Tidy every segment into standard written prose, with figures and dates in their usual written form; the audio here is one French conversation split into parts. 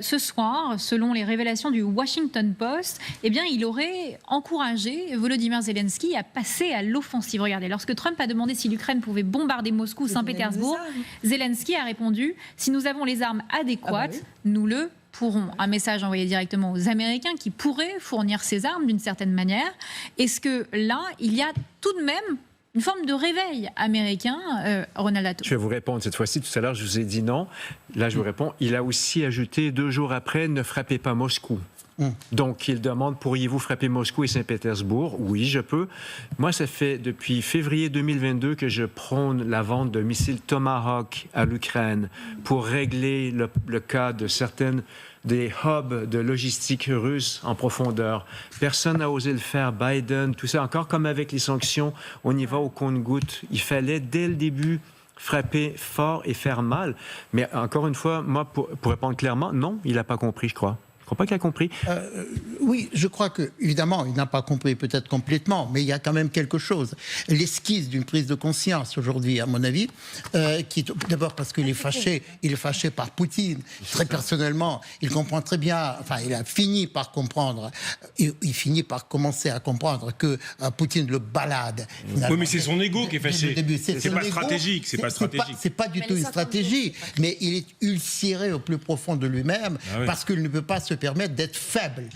Ce soir, selon les révélations du Washington Post, eh bien, il aurait encouragé Volodymyr Zelensky à passer à l'offensive. Regardez, lorsque Trump a demandé si l'Ukraine pouvait bombarder Moscou ou Saint-Pétersbourg, Zelensky a répondu « Si nous avons les armes adéquates, nous le pourrons ». Un message envoyé directement aux Américains qui pourraient fournir ces armes d'une certaine manière. Est-ce que là, il y a tout de même une forme de réveil américain, Ronald Ato? Je vais vous répondre cette fois-ci. Tout à l'heure, je vous ai dit non. Là, je vous réponds. Il a aussi ajouté 2 jours après, ne frappez pas Moscou. Donc, il demande, pourriez-vous frapper Moscou et Saint-Pétersbourg? Oui, je peux. Moi, ça fait depuis février 2022 que je prône la vente de missiles Tomahawk à l'Ukraine pour régler le cas de certaines des hubs de logistique russes en profondeur. Personne n'a osé le faire. Biden, tout ça, encore comme avec les sanctions, on y va au compte-gouttes. Il fallait, dès le début, frapper fort et faire mal. Mais encore une fois, moi, pour répondre clairement, non, il n'a pas compris, je crois. Je ne crois pas qu'il a compris. Oui, je crois que, évidemment, il n'a pas compris peut-être complètement, mais il y a quand même quelque chose. L'esquisse d'une prise de conscience aujourd'hui, à mon avis, qui d'abord parce qu'il est fâché par Poutine. Très personnellement, il comprend très bien, enfin, il a fini par comprendre, il finit par commencer à comprendre que Poutine le balade. Oui, mais c'est son ego qui est fâché. C'est pas stratégique, c'est pas stratégique. C'est pas du tout une stratégie, mais il est ulcéré au plus profond de lui-même parce qu'il ne peut pas se permettre d'être faible.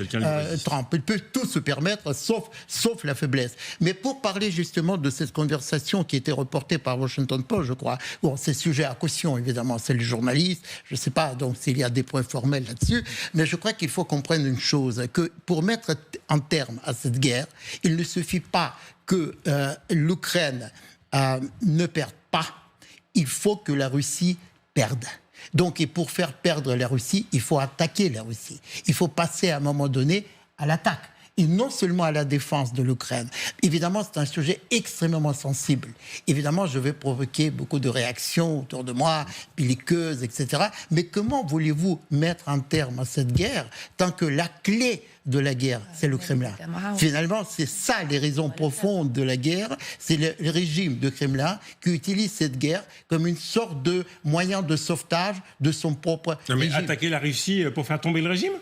Trump, il peut tout se permettre, sauf la faiblesse. Mais pour parler justement de cette conversation qui était reportée par Washington Post, je crois, bon, c'est sujet à caution, évidemment, c'est les journalistes, je ne sais pas donc s'il y a des points formels là-dessus, mais je crois qu'il faut comprendre une chose, que pour mettre un terme à cette guerre, il ne suffit pas que l'Ukraine ne perde pas, il faut que la Russie perde. Donc, et pour faire perdre la Russie, il faut attaquer la Russie. Il faut passer à un moment donné à l'attaque. Et non seulement à la défense de l'Ukraine. Évidemment, c'est un sujet extrêmement sensible. Évidemment, je vais provoquer beaucoup de réactions autour de moi, belliqueuses, etc. Mais comment voulez-vous mettre un terme à cette guerre tant que la clé de la guerre, c'est le Kremlin? Finalement, c'est ça les raisons profondes de la guerre. C'est le régime de Kremlin qui utilise cette guerre comme une sorte de moyen de sauvetage de son propre régime. Mais attaquer la Russie pour faire tomber le régime?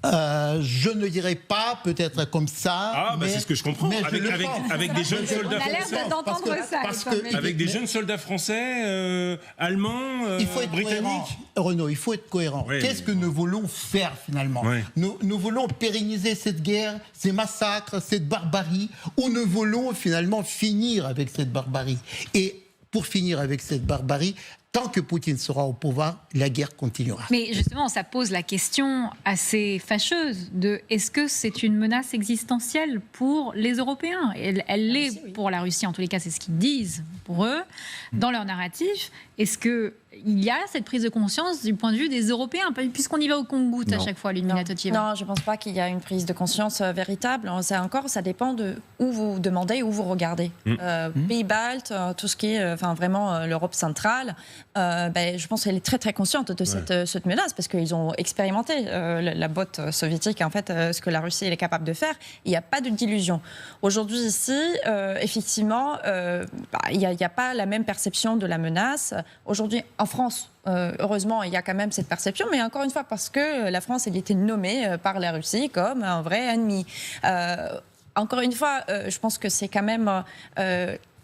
Je ne dirais pas, peut-être comme ça. Ah, bah c'est ce que je comprends. Avec des jeunes soldats français. Avec des jeunes soldats français, allemands, il faut être britanniques. Cohérent, Renaud, il faut être cohérent. Oui, qu'est-ce que nous voulons faire finalement? Nous voulons pérenniser cette guerre, ces massacres, cette barbarie, ou nous voulons finalement finir avec cette barbarie? Et pour finir avec cette barbarie, tant que Poutine sera au pouvoir, la guerre continuera. Mais justement, ça pose la question assez fâcheuse de est-ce que c'est une menace existentielle pour les Européens? Elle l'est pour la Russie, en tous les cas, c'est ce qu'ils disent pour eux, dans leur narratif. Est-ce qu'il y a cette prise de conscience du point de vue des Européens, puisqu'on y va au compte-gouttes à chaque fois, Ludmila Totieva? Non, je ne pense pas qu'il y a une prise de conscience véritable. Ça dépend de où vous demandez, où vous regardez. Pays baltes, tout ce qui est vraiment l'Europe centrale, je pense qu'elle est très très consciente de cette menace, parce qu'ils ont expérimenté la botte soviétique, en fait, ce que la Russie est capable de faire. Il n'y a pas de dilution. Aujourd'hui, ici, effectivement, il n'y a pas la même perception de la menace. Aujourd'hui, en France, heureusement, il y a quand même cette perception, mais encore une fois, parce que la France, elle était nommée par la Russie comme un vrai ennemi. Encore une fois, je pense que c'est quand même...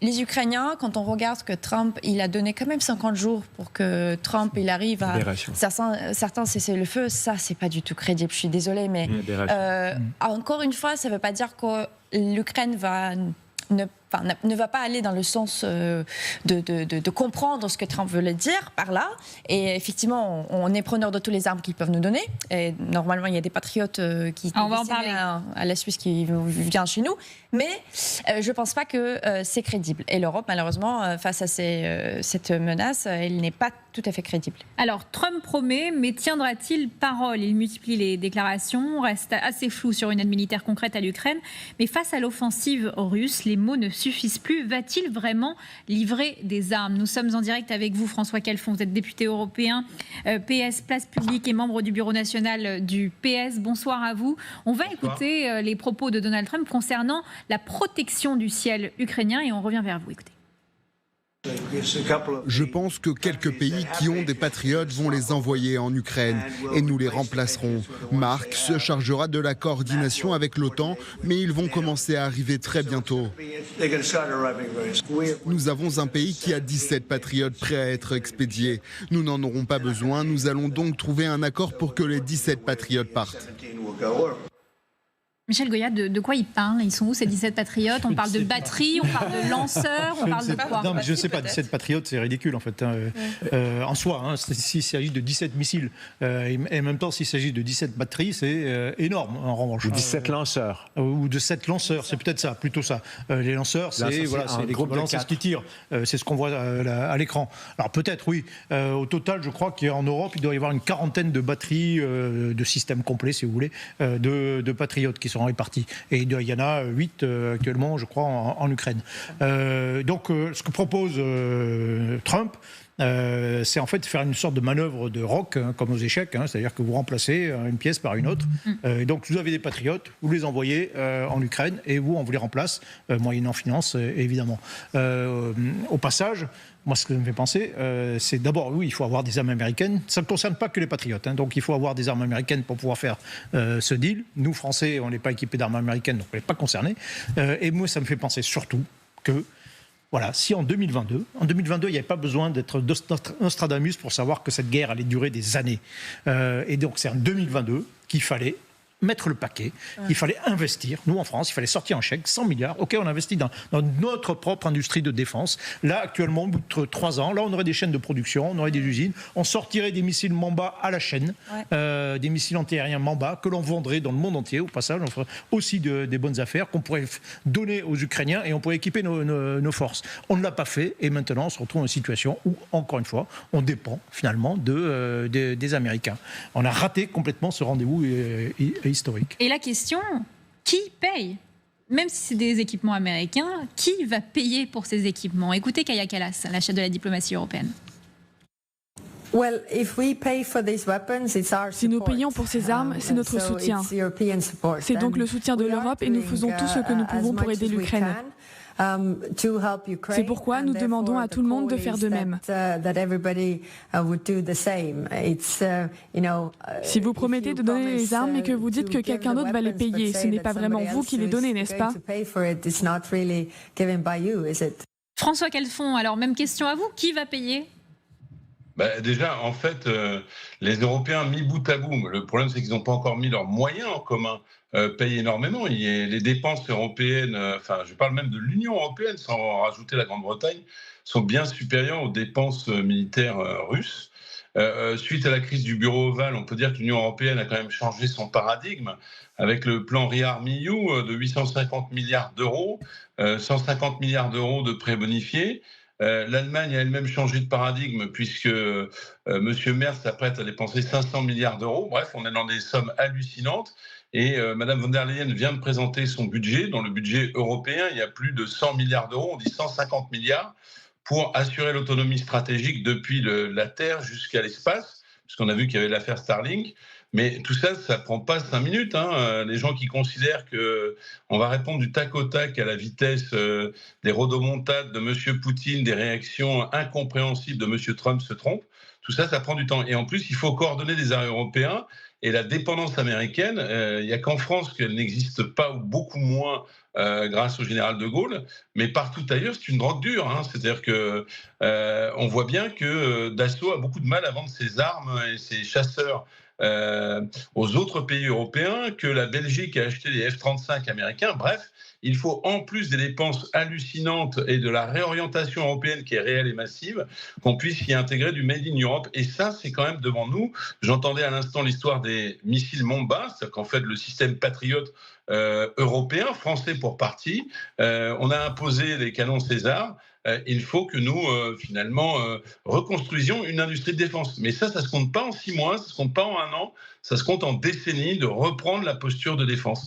les Ukrainiens, quand on regarde que Trump, il a donné quand même 50 jours pour que Trump, il arrive à certains cessez-le-feu, ça, c'est pas du tout crédible. Je suis désolée, mais encore une fois, ça veut pas dire que l'Ukraine ne va pas aller dans le sens de comprendre ce que Trump veut le dire par là. Et effectivement, on est preneur de toutes les armes qu'ils peuvent nous donner. Et normalement, il y a des patriotes qui on va en parler à la Suisse qui vient chez nous. Mais je ne pense pas que c'est crédible. Et l'Europe, malheureusement, face à cette menace, elle n'est pas tout à fait crédible. Alors, Trump promet, mais tiendra-t-il parole? Il multiplie les déclarations, reste assez flou sur une aide militaire concrète à l'Ukraine. Mais face à l'offensive russe, les mots ne suffisent plus. Va-t-il vraiment livrer des armes? Nous sommes en direct avec vous, François Calfon. Vous êtes député européen, PS, Place Publique et membre du bureau national du PS. Bonsoir à vous. On va écouter les propos de Donald Trump concernant la protection du ciel ukrainien et on revient vers vous. Écoutez. Je pense que quelques pays qui ont des patriotes vont les envoyer en Ukraine et nous les remplacerons. Marc se chargera de la coordination avec l'OTAN, mais ils vont commencer à arriver très bientôt. Nous avons un pays qui a 17 patriotes prêts à être expédiés. Nous n'en aurons pas besoin, nous allons donc trouver un accord pour que les 17 patriotes partent. Michel Goya, de quoi ils parlent? Ils sont où ces 17 patriotes? On parle de batterie, on parle de lanceurs, on parle de quoi? Non, mais je ne sais pas, 17 patriotes, c'est ridicule en fait. En soi, s'il s'agit de 17 missiles, et en même temps, s'il s'agit de 17 batteries, c'est énorme en revanche. Ou 17 lanceurs. Ou de 7 lanceurs, c'est peut-être ça, plutôt ça. Les lanceurs, c'est l'équivalent, c'est ce qui tire. C'est ce qu'on voit à l'écran. Alors peut-être, oui. Au total, je crois qu'en Europe, il doit y avoir une quarantaine de batteries, de systèmes complets, si vous voulez, de patriotes qui seront répartis. Et il y en a 8 actuellement, je crois, en Ukraine. Donc, ce que propose Trump, c'est en fait faire une sorte de manœuvre de rock, comme aux échecs, c'est-à-dire que vous remplacez une pièce par une autre. Et donc, vous avez des patriotes, vous les envoyez en Ukraine et vous, on vous les remplace, moyennant finance, évidemment. Au passage, moi, ce que ça me fait penser, c'est d'abord, oui, il faut avoir des armes américaines. Ça ne concerne pas que les patriotes. Donc, il faut avoir des armes américaines pour pouvoir faire ce deal. Nous, Français, on n'est pas équipés d'armes américaines, donc on n'est pas concernés. Et moi, ça me fait penser surtout que, voilà, si en 2022, il n'y avait pas besoin d'être Nostradamus pour savoir que cette guerre allait durer des années. Et donc, c'est en 2022 qu'il fallait mettre le paquet, il fallait investir. Nous, en France, il fallait sortir un chèque, 100 milliards. OK, on investit dans notre propre industrie de défense. Là, actuellement, au bout de 3 ans, là, on aurait des chaînes de production, on aurait des usines, on sortirait des missiles Mamba à la chaîne, des missiles antiaériens Mamba que l'on vendrait dans le monde entier. Au passage, on ferait aussi des bonnes affaires qu'on pourrait donner aux Ukrainiens et on pourrait équiper nos forces. On ne l'a pas fait et maintenant, on se retrouve dans une situation où, encore une fois, on dépend finalement des Américains. On a raté complètement ce rendez-vous historique. Et la question, qui paye? Même si c'est des équipements américains, qui va payer pour ces équipements? Écoutez Kaja Kallas, la chef de la diplomatie européenne. Si nous payons pour ces armes, c'est notre soutien. C'est donc le soutien de l'Europe et nous faisons tout ce que nous pouvons pour aider l'Ukraine. C'est pourquoi nous demandons à tout le monde de faire de même. Si vous promettez de donner les armes et que vous dites que quelqu'un d'autre va les payer, ce n'est pas vraiment vous qui les donnez, n'est-ce pas? François Calfon, alors même question à vous, qui va payer? Déjà, en fait, les Européens mis bout à bout, le problème c'est qu'ils n'ont pas encore mis leurs moyens en commun, payent énormément. Les dépenses européennes, je parle même de l'Union européenne, sans rajouter la Grande-Bretagne, sont bien supérieures aux dépenses militaires russes. Suite à la crise du bureau ovale, on peut dire que l'Union européenne a quand même changé son paradigme avec le plan ReArmEU de 850 milliards d'euros, 150 milliards d'euros de prêts bonifiés. L'Allemagne a elle-même changé de paradigme puisque M. Merz s'apprête à dépenser 500 milliards d'euros. Bref, on est dans des sommes hallucinantes. Et Mme von der Leyen vient de présenter son budget. Dans le budget européen, il y a plus de 100 milliards d'euros, on dit 150 milliards, pour assurer l'autonomie stratégique depuis la Terre jusqu'à l'espace, puisqu'on a vu qu'il y avait l'affaire Starlink. Mais tout ça, ça ne prend pas 5 minutes. Les gens qui considèrent qu'on va répondre du tac au tac à la vitesse des rodomontades de M. Poutine, des réactions incompréhensibles de M. Trump se trompent. Tout ça, ça prend du temps. Et en plus, il faut coordonner des arrêts européens. Et la dépendance américaine, il n'y a qu'en France qu'elle n'existe pas ou beaucoup moins grâce au général de Gaulle. Mais partout ailleurs, c'est une drogue dure. C'est-à-dire qu'on voit bien que Dassault a beaucoup de mal à vendre ses armes et ses chasseurs aux autres pays européens, que la Belgique a acheté des F-35 américains. Bref, il faut en plus des dépenses hallucinantes et de la réorientation européenne qui est réelle et massive, qu'on puisse y intégrer du Made in Europe. Et ça, c'est quand même devant nous. J'entendais à l'instant l'histoire des missiles Mamba, c'est-à-dire qu'en fait, le système Patriot européen, français pour partie, on a imposé les canons César. Il faut que nous, finalement, reconstruisions une industrie de défense. Mais ça ne se compte pas en 6 mois, ça ne se compte pas en 1 an, ça se compte en décennies de reprendre la posture de défense.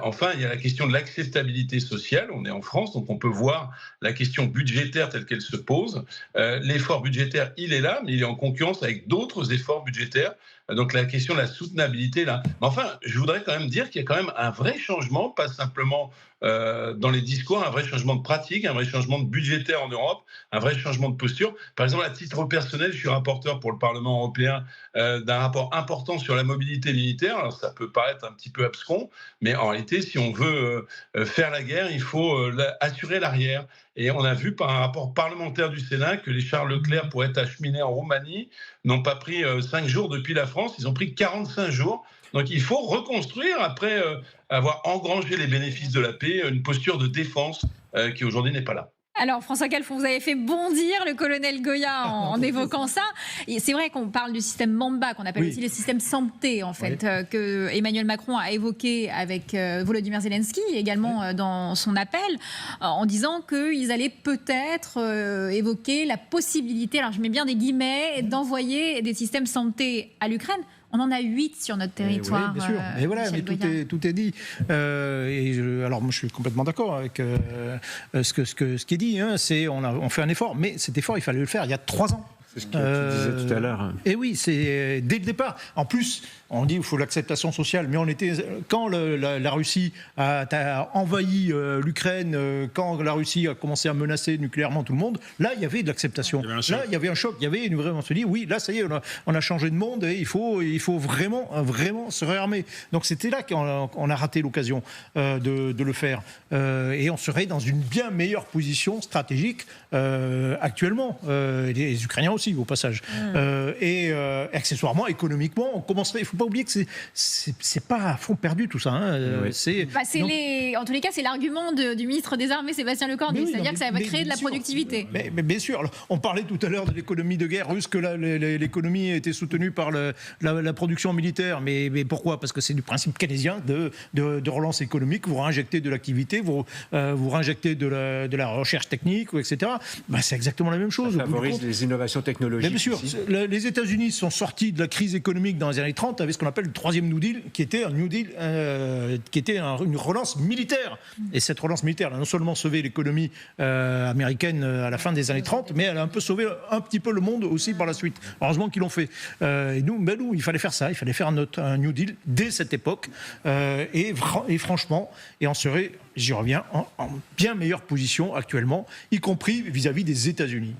Enfin, il y a la question de l'acceptabilité sociale. On est en France, donc on peut voir la question budgétaire telle qu'elle se pose. L'effort budgétaire, il est là, mais il est en concurrence avec d'autres efforts budgétaires Donc la question de la soutenabilité, là. Mais enfin, je voudrais quand même dire qu'il y a quand même un vrai changement, pas simplement dans les discours, un vrai changement de pratique, un vrai changement de budgétaire en Europe, un vrai changement de posture. Par exemple, à titre personnel, je suis rapporteur pour le Parlement européen d'un rapport important sur la mobilité militaire. Alors ça peut paraître un petit peu abscon, mais en réalité, si on veut faire la guerre, il faut assurer l'arrière. Et on a vu par un rapport parlementaire du Sénat que les chars Leclerc, pour être acheminés en Roumanie, n'ont pas pris 5 jours depuis la France, ils ont pris 45 jours. Donc il faut reconstruire, après avoir engrangé les bénéfices de la paix, une posture de défense qui aujourd'hui n'est pas là. Alors François Calfon, vous avez fait bondir le colonel Goya en évoquant ça. Et c'est vrai qu'on parle du système Mamba, qu'on appelle aussi le système santé, en fait, que Emmanuel Macron a évoqué avec Volodymyr Zelensky, également dans son appel, en disant qu'ils allaient peut-être évoquer la possibilité, alors je mets bien des guillemets, d'envoyer des systèmes santé à l'Ukraine. On en a 8 sur notre territoire. Oui, bien sûr. Mais voilà, mais tout est dit. Alors moi, je suis complètement d'accord avec ce qui est dit. Hein, on fait un effort, mais cet effort, il fallait le faire il y a 3 ans. C'est ce que tu disais tout à l'heure. Et oui, c'est dès le départ. En plus, on dit qu'il faut l'acceptation sociale, mais quand la Russie a envahi l'Ukraine, quand la Russie a commencé à menacer nucléairement tout le monde, là, il y avait de l'acceptation. Là, il y avait un choc. Il y avait on se dit, oui, là, ça y est, on a changé de monde et il faut vraiment se réarmer. Donc, c'était là qu'on a raté l'occasion de le faire. Et on serait dans une bien meilleure position stratégique actuellement. Les Ukrainiens aussi, au passage. Et accessoirement, économiquement, on commencerait. Il ne faut pas oublier que c'est pas à fond perdu tout ça. Hein. En tous les cas, c'est l'argument du ministre des Armées, Sébastien Lecornu, c'est-à-dire que ça va créer de la productivité. Mais bien sûr, on parlait tout à l'heure de l'économie de guerre russe, que l'économie était soutenue par la production militaire. Mais pourquoi ? Parce que c'est du principe keynésien de relance économique. Vous réinjectez de l'activité, vous réinjectez de la recherche technique, etc. C'est exactement la même chose. Ça favorise les innovations technologiques. Bien sûr, les États-Unis sont sortis de la crise économique dans les années 30 avec ce qu'on appelle le troisième New Deal, qui était un New Deal, qui était une relance militaire. Et cette relance militaire a non seulement sauvé l'économie américaine à la fin des années 30, mais elle a un peu sauvé un petit peu le monde aussi par la suite. Heureusement qu'ils l'ont fait. Et nous, il fallait faire ça, il fallait faire un New Deal dès cette époque. Et franchement, on serait, j'y reviens, en bien meilleure position actuellement, y compris vis-à-vis des États-Unis.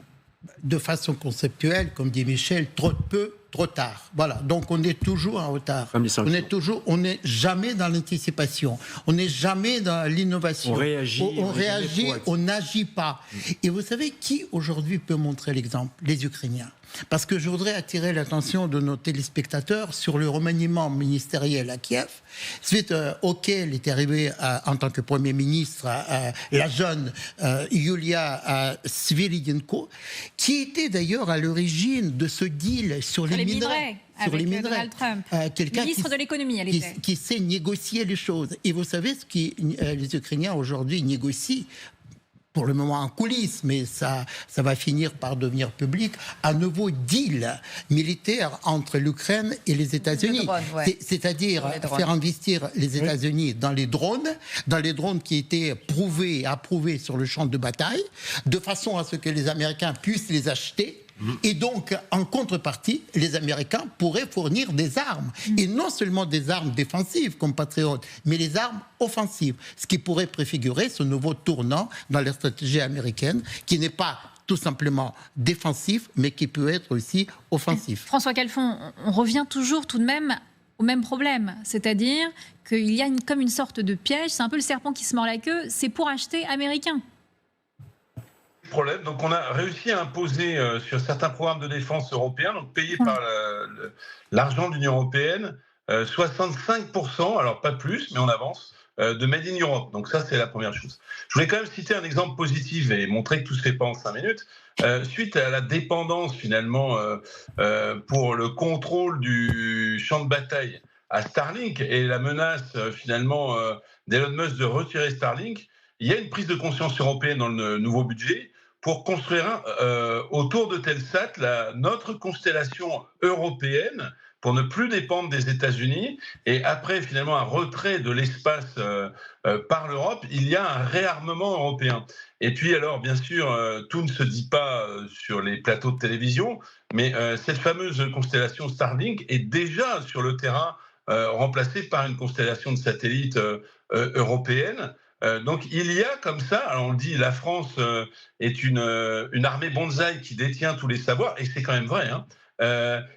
De façon conceptuelle, comme dit Michel, trop peu, trop tard. Voilà, donc on est toujours en retard. On n'est jamais dans l'anticipation. On n'est jamais dans l'innovation. On réagit, on n'agit pas. Et vous savez qui aujourd'hui peut montrer l'exemple ? Les Ukrainiens. Parce que je voudrais attirer l'attention de nos téléspectateurs sur le remaniement ministériel à Kiev, suite auquel est arrivée en tant que Premier ministre la jeune Yulia Sviridenko, qui était d'ailleurs à l'origine de ce deal sur les minerais. Avec Donald Trump, ministre de l'économie, elle était. Qui sait négocier les choses. Et vous savez ce que les Ukrainiens aujourd'hui négocient, pour le moment en coulisses, mais ça va finir par devenir public, un nouveau deal militaire entre l'Ukraine et les États-Unis. C'est-à-dire faire investir les États-Unis dans les drones qui étaient approuvés sur le champ de bataille, de façon à ce que les Américains puissent les acheter. Et donc, en contrepartie, les Américains pourraient fournir des armes. Et non seulement des armes défensives, comme Patriot, mais les armes offensives. Ce qui pourrait préfigurer ce nouveau tournant dans la stratégie américaine, qui n'est pas tout simplement défensif, mais qui peut être aussi offensif. François Calfon, on revient toujours tout de même au même problème. C'est-à-dire qu'il y a comme une sorte de piège, c'est un peu le serpent qui se mord la queue, c'est pour acheter américain. Problème. Donc on a réussi à imposer sur certains programmes de défense européens, donc payés par l'argent de l'Union européenne, 65%, alors pas plus, mais on avance, de Made in Europe. Donc ça, c'est la première chose. Je voulais quand même citer un exemple positif et montrer que tout se fait pas en 5 minutes. Suite à la dépendance, finalement, pour le contrôle du champ de bataille à Starlink et la menace, finalement, d'Elon Musk de retirer Starlink, il y a une prise de conscience européenne dans le nouveau budget pour construire autour de Telsat notre constellation européenne pour ne plus dépendre des États-Unis. Et après, finalement, un retrait de l'espace par l'Europe, il y a un réarmement européen. Et puis, alors, bien sûr, tout ne se dit pas sur les plateaux de télévision, mais cette fameuse constellation Starlink est déjà sur le terrain remplacée par une constellation de satellites européenne. Donc il y a comme ça, alors on le dit, la France est une armée bonsaï qui détient tous les savoirs, et c'est quand même vrai, hein.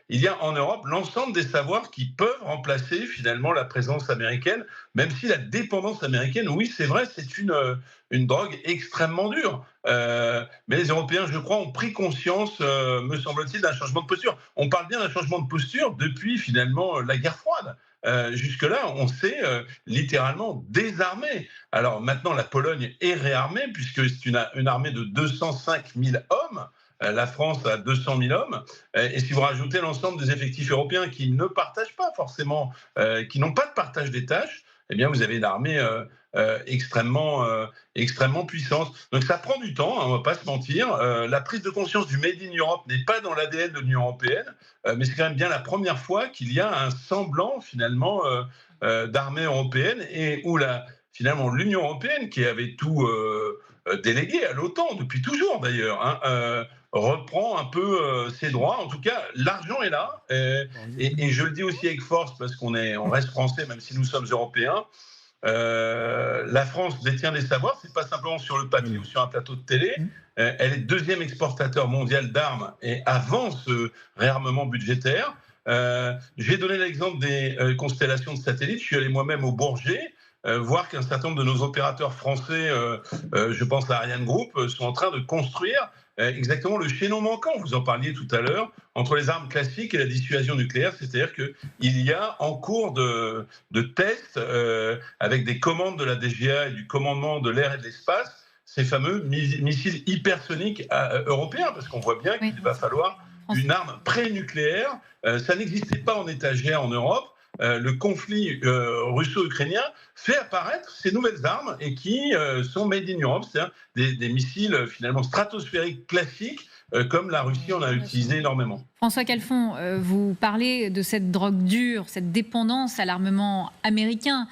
Il y a en Europe l'ensemble des savoirs qui peuvent remplacer finalement la présence américaine, même si la dépendance américaine, oui c'est vrai, c'est une drogue extrêmement dure. Mais les Européens, je crois, ont pris conscience, me semble-t-il, d'un changement de posture. On parle bien d'un changement de posture depuis finalement la guerre froide. Jusque-là, on s'est littéralement désarmé. Alors maintenant, la Pologne est réarmée, puisque c'est une armée de 205 000 hommes. La France a 200 000 hommes. Et si vous rajoutez l'ensemble des effectifs européens qui ne partagent pas forcément, qui n'ont pas de partage des tâches, eh bien, vous avez une armée extrêmement puissante. Donc ça prend du temps, hein, on ne va pas se mentir. La prise de conscience du Made in Europe n'est pas dans l'ADN de l'Union européenne, mais c'est quand même bien la première fois qu'il y a un semblant, finalement, d'armée européenne, et où finalement l'Union européenne, qui avait tout délégué à l'OTAN, depuis toujours d'ailleurs, hein, reprend un peu ses droits. En tout cas, l'argent est là. Et je le dis aussi avec force, parce qu'on reste français, même si nous sommes européens. La France détient des savoirs, c'est pas simplement sur le papier ou sur un plateau de télé. Elle est deuxième exportateur mondial d'armes et avance ce réarmement budgétaire. J'ai donné l'exemple des constellations de satellites. Je suis allé moi-même au Bourget, voir qu'un certain nombre de nos opérateurs français, je pense à Ariane Group, sont en train de construire exactement le chaînon manquant, vous en parliez tout à l'heure, entre les armes classiques et la dissuasion nucléaire. C'est-à-dire qu'il y a en cours de tests avec des commandes de la DGA et du commandement de l'air et de l'espace, ces fameux missiles hypersoniques européens, parce qu'on voit bien qu'il va falloir une arme pré-nucléaire. Ça n'existait pas en étagère en Europe. Le conflit russo-ukrainien fait apparaître ces nouvelles armes et qui sont made in Europe, c'est-à-dire des missiles finalement stratosphériques classiques, comme la Russie en a utilisé énormément. François Calfon, vous parlez de cette drogue dure, cette dépendance à l'armement américain.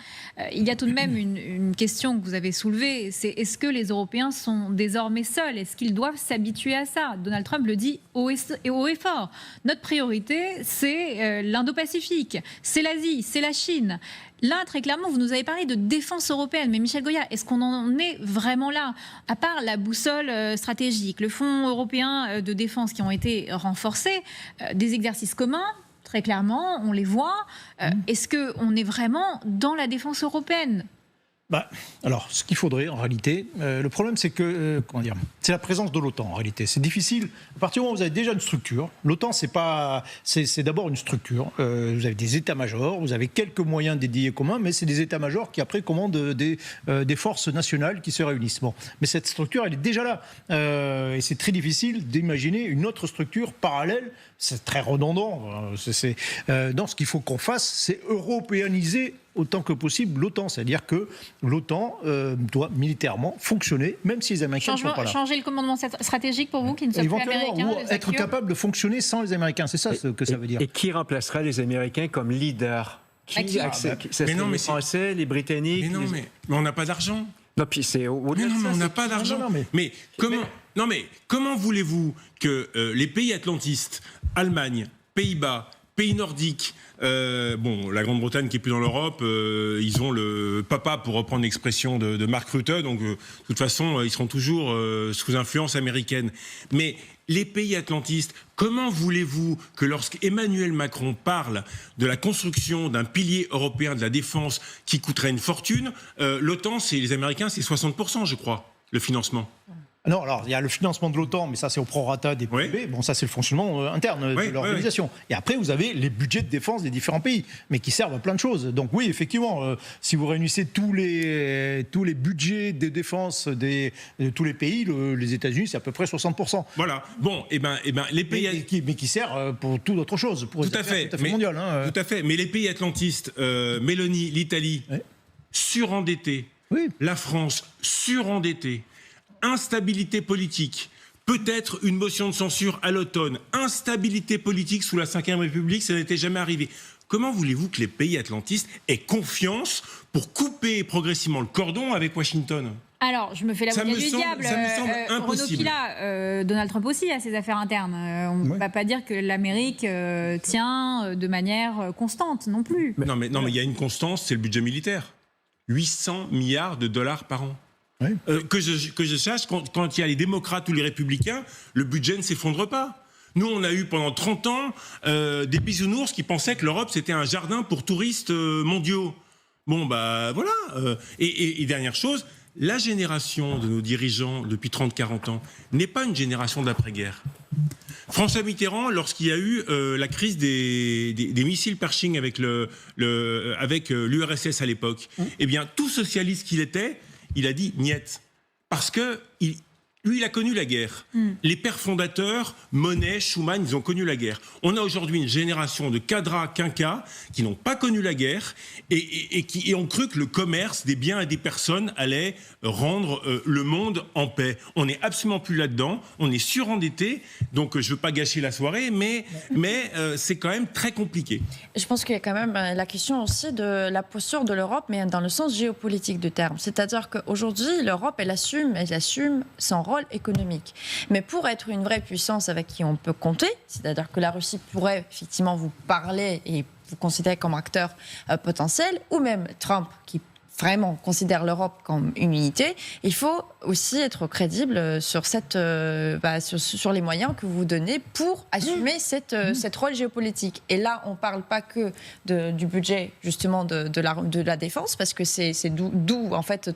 Il y a tout de même une question que vous avez soulevée, c'est est-ce que les Européens sont désormais seuls? Est-ce qu'ils doivent s'habituer à ça? Donald Trump le dit haut et fort. Notre priorité, c'est l'Indo-Pacifique, c'est l'Asie, c'est la Chine. Là, très clairement, vous nous avez parlé de défense européenne, mais Michel Goya, est-ce qu'on en est vraiment là? À part la boussole stratégique, le Fonds européen de défense qui ont été renforcés, des exercices communs, très clairement, on les voit. Est-ce qu'on est vraiment dans la défense européenne? Alors, ce qu'il faudrait, en réalité, le problème, c'est que, c'est la présence de l'OTAN, en réalité. C'est difficile. À partir du moment où vous avez déjà une structure, l'OTAN, c'est d'abord une structure. Vous avez des états-majors, vous avez quelques moyens dédiés communs, mais c'est des états-majors qui, après, commandent des forces nationales qui se réunissent. Bon. Mais cette structure, elle est déjà là. Et c'est très difficile d'imaginer une autre structure parallèle. C'est très redondant. Donc, ce qu'il faut qu'on fasse, c'est européaniser autant que possible l'OTAN. C'est-à-dire que l'OTAN doit militairement fonctionner, même si les Américains ne sont pas là. Changer le commandement stratégique pour vous, qui ne sont plus américains, ou être capable de fonctionner sans les Américains. C'est ça ce que ça veut dire. Et qui remplacera les Américains comme leaders? Les Français, les Britanniques. Mais on n'a pas d'argent. Non, puis c'est on n'a pas d'argent. Mais comment voulez-vous que les pays atlantistes, Allemagne, Pays-Bas, pays nordiques, la Grande-Bretagne qui est plus dans l'Europe, ils ont le papa, pour reprendre l'expression de Mark Rutte, donc de toute façon ils seront toujours sous influence américaine. Mais les pays atlantistes, comment voulez-vous que lorsqu'Emmanuel Macron parle de la construction d'un pilier européen de la défense qui coûterait une fortune, l'OTAN, les Américains, c'est 60%, je crois, le financement. Non, alors il y a le financement de l'OTAN, mais ça c'est au prorata des PIB. Oui. Bon, ça c'est le fonctionnement interne de l'organisation. Oui. Et après vous avez les budgets de défense des différents pays, mais qui servent à plein de choses. Donc oui, effectivement, si vous réunissez tous les budgets de défense de tous les pays, les États-Unis c'est à peu près 60%. Voilà. Bon, et ben les pays mais qui servent pour toute autre chose, pour tout à fait mondial. Tout à fait. Mais les pays atlantistes, Mélanie, l'Italie, surendettés. Oui. La France surendettée. Instabilité politique, peut-être une motion de censure à l'automne, instabilité politique sous la Ve République, ça n'était jamais arrivé. Comment voulez-vous que les pays atlantistes aient confiance pour couper progressivement le cordon avec Washington ? Alors, je me fais l'avocat du diable. Ça me semble impossible. Renaud Pila, Donald Trump aussi a ses affaires internes. On ne va pas dire que l'Amérique tient de manière constante non plus. Non, mais il y a une constance, c'est le budget militaire. 800 milliards de dollars par an. Oui. Que je sache, quand il y a les démocrates ou les républicains, le budget ne s'effondre pas. Nous, on a eu pendant 30 ans des bisounours qui pensaient que l'Europe, c'était un jardin pour touristes mondiaux. Bon, bah voilà. Et dernière chose, la génération de nos dirigeants depuis 30-40 ans n'est pas une génération d'après-guerre. François Mitterrand, lorsqu'il y a eu la crise des missiles Pershing avec l'URSS à l'époque, eh bien, tout socialiste qu'il était, il a dit « niet ». Parce que lui, il a connu la guerre. Les pères fondateurs, Monnet, Schuman, ils ont connu la guerre. On a aujourd'hui une génération de cadras quinquas qui n'ont pas connu la guerre et qui ont cru que le commerce des biens et des personnes allait rendre le monde en paix. On n'est absolument plus là-dedans. On est surendetté. Donc, je ne veux pas gâcher la soirée, mais c'est quand même très compliqué. Je pense qu'il y a quand même la question aussi de la posture de l'Europe, mais dans le sens géopolitique du terme. C'est-à-dire qu'aujourd'hui, l'Europe, elle assume son rôle économique. Mais pour être une vraie puissance avec qui on peut compter, c'est-à-dire que la Russie pourrait effectivement vous parler et vous considérer comme acteur potentiel, ou même Trump qui vraiment considère l'Europe comme une unité, il faut aussi être crédible sur sur les moyens que vous donnez pour assumer cette rôle géopolitique. Et là, on ne parle pas que du budget justement de la défense, parce que c'est d'où en fait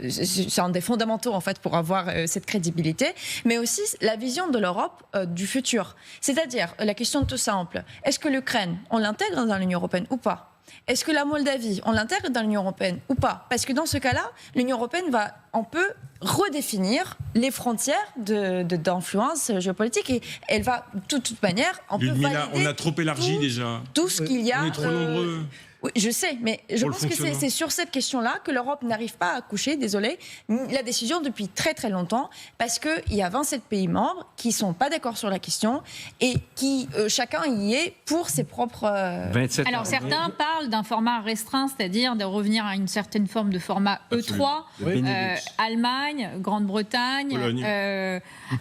c'est un des fondamentaux en fait pour avoir cette crédibilité, mais aussi la vision de l'Europe du futur. C'est-à-dire la question toute simple, est-ce que l'Ukraine, on l'intègre dans l'Union européenne ou pas ? Est-ce que la Moldavie, on l'intègre dans l'Union européenne ou pas ? Parce que dans ce cas-là, l'Union européenne on peut redéfinir les frontières d'influence géopolitique et elle va, de toute manière, Ludmilla, on a trop élargi déjà. Tout ce qu'il y a. On est trop nombreux. Oui, je sais, mais je pense que c'est sur cette question-là que l'Europe n'arrive pas à coucher, désolé, la décision depuis très très longtemps, parce qu'il y a 27 pays membres qui ne sont pas d'accord sur la question et qui, chacun y est pour ses propres... 27 Alors certains parlent d'un format restreint, c'est-à-dire de revenir à une certaine forme de format E3, Allemagne, Grande-Bretagne, Pologne.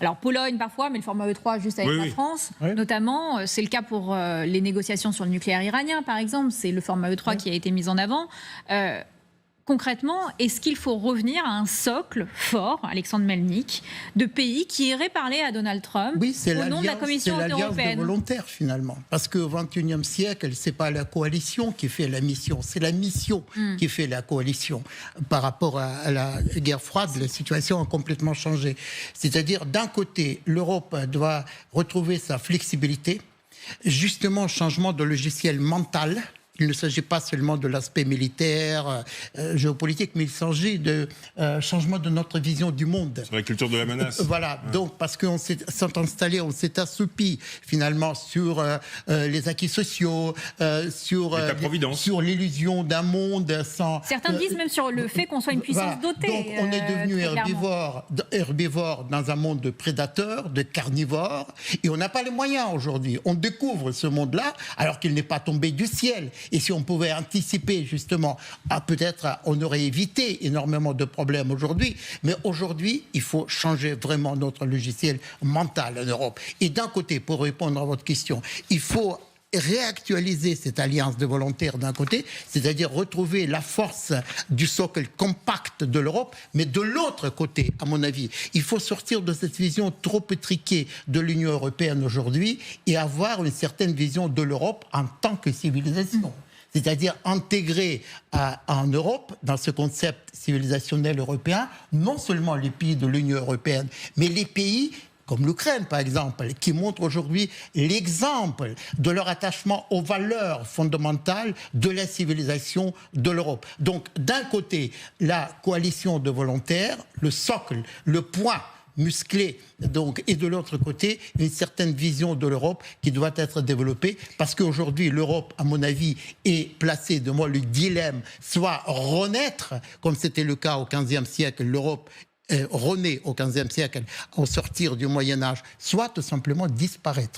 Alors Pologne parfois, mais le format E3 juste avec la France, notamment. C'est le cas pour les négociations sur le nucléaire iranien, par exemple, c'est le format E3 qui a été mis en avant. Concrètement, est-ce qu'il faut revenir à un socle fort, Alexandre Melnik, de pays qui iraient parler à Donald Trump au nom de la Commission européenne ? C'est l'alliance volontaire finalement. Parce qu'au XXIe siècle, ce n'est pas la coalition qui fait la mission, c'est la mission qui fait la coalition. Par rapport à la guerre froide, la situation a complètement changé. C'est-à-dire, d'un côté, l'Europe doit retrouver sa flexibilité, justement, changement de logiciel mental. Il ne s'agit pas seulement de l'aspect militaire, géopolitique, mais il s'agit de changement de notre vision du monde. Sur la culture de la menace. Voilà, donc parce qu'on s'est installé, on s'est assoupi finalement sur les acquis sociaux, sur l'illusion d'un monde sans... Certains disent même sur le fait qu'on soit une puissance dotée. Donc on est devenu herbivore dans un monde de prédateurs, de carnivores, et on n'a pas les moyens aujourd'hui. On découvre ce monde-là alors qu'il n'est pas tombé du ciel. Et si on pouvait anticiper justement, peut-être on aurait évité énormément de problèmes aujourd'hui. Mais aujourd'hui, il faut changer vraiment notre logiciel mental en Europe. Et d'un côté, pour répondre à votre question, il faut réactualiser cette alliance de volontaires d'un côté, c'est-à-dire retrouver la force du socle compact de l'Europe, mais de l'autre côté, à mon avis, il faut sortir de cette vision trop étriquée de l'Union européenne aujourd'hui et avoir une certaine vision de l'Europe en tant que civilisation. C'est-à-dire intégrer en Europe, dans ce concept civilisationnel européen, non seulement les pays de l'Union européenne, mais les pays comme l'Ukraine, par exemple, qui montre aujourd'hui l'exemple de leur attachement aux valeurs fondamentales de la civilisation de l'Europe. Donc, d'un côté, la coalition de volontaires, le socle, le point musclé, donc, et de l'autre côté, une certaine vision de l'Europe qui doit être développée, parce qu'aujourd'hui, l'Europe, à mon avis, est placée devant le dilemme, soit renaître, comme c'était le cas au XVe siècle, l'Europe renaît au XVe siècle, au sortir du Moyen-Âge, soit tout simplement disparaître.